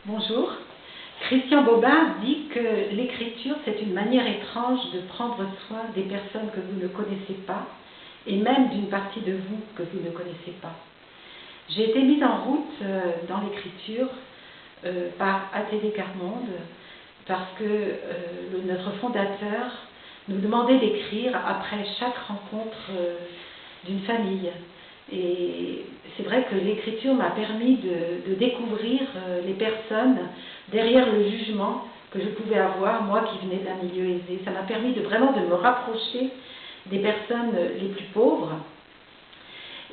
Bonjour. Christian Bobin dit que l'écriture, c'est une manière étrange de prendre soin des personnes que vous ne connaissez pas et même d'une partie de vous que vous ne connaissez pas. J'ai été mise en route dans l'écriture par A.T.D. Carmonde parce que notre fondateur nous demandait d'écrire après chaque rencontre d'une famille. Et c'est vrai que l'écriture m'a permis de découvrir les personnes derrière le jugement que je pouvais avoir, moi qui venais d'un milieu aisé. Ça m'a permis vraiment de me rapprocher des personnes les plus pauvres.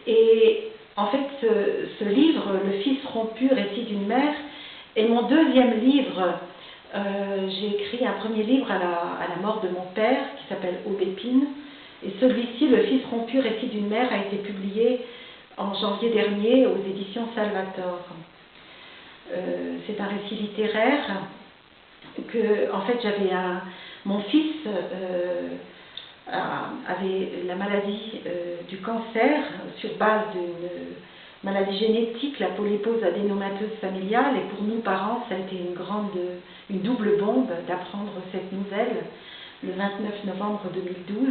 Et en fait, ce livre, Le Fils rompu, récit d'une mère, est mon deuxième livre. J'ai écrit un premier livre à la mort de mon père, qui s'appelle Aubépine. Et celui-ci, Le Fils rompu, récit d'une mère, a été publié en janvier dernier aux éditions Salvator. C'est un récit littéraire que, en fait, mon fils avait la maladie du cancer sur base d'une maladie génétique, la polypose adénomateuse familiale, et pour nous parents, ça a été une double bombe d'apprendre cette nouvelle le 29 novembre 2012.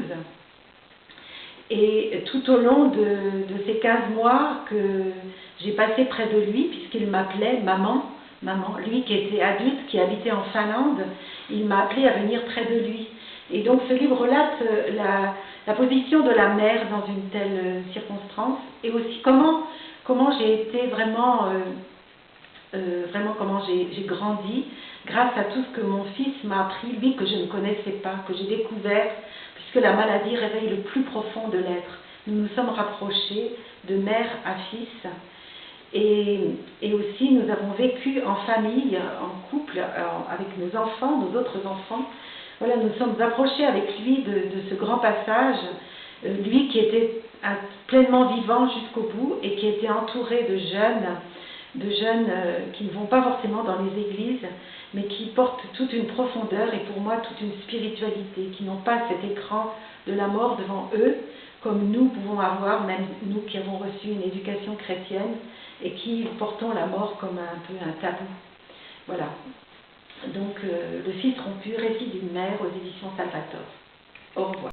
Et tout au long de ces 15 mois que j'ai passé près de lui, puisqu'il m'appelait maman, lui qui était adulte, qui habitait en Finlande, il m'a appelé à venir près de lui. Et donc ce livre relate la position de la mère dans une telle circonstance, et aussi comment j'ai été vraiment comment j'ai grandi grâce à tout ce que mon fils m'a appris, lui que je ne connaissais pas, que j'ai découvert, puisque la maladie réveille le plus profond de l'être. Nous nous sommes rapprochés de mère à fils, et aussi nous avons vécu en famille, en couple, avec nos enfants, nos autres enfants. Voilà, nous sommes approchés avec lui de ce grand passage, lui qui était pleinement vivant jusqu'au bout et qui était entouré de jeunes qui ne vont pas forcément dans les églises, mais qui portent toute une profondeur et pour moi toute une spiritualité, qui n'ont pas cet écran de la mort devant eux, comme nous pouvons avoir, même nous qui avons reçu une éducation chrétienne et qui portons la mort comme un peu un tabou. Voilà. Donc, Le Fils rompu, récit d'une mère aux éditions Salvator. Au revoir.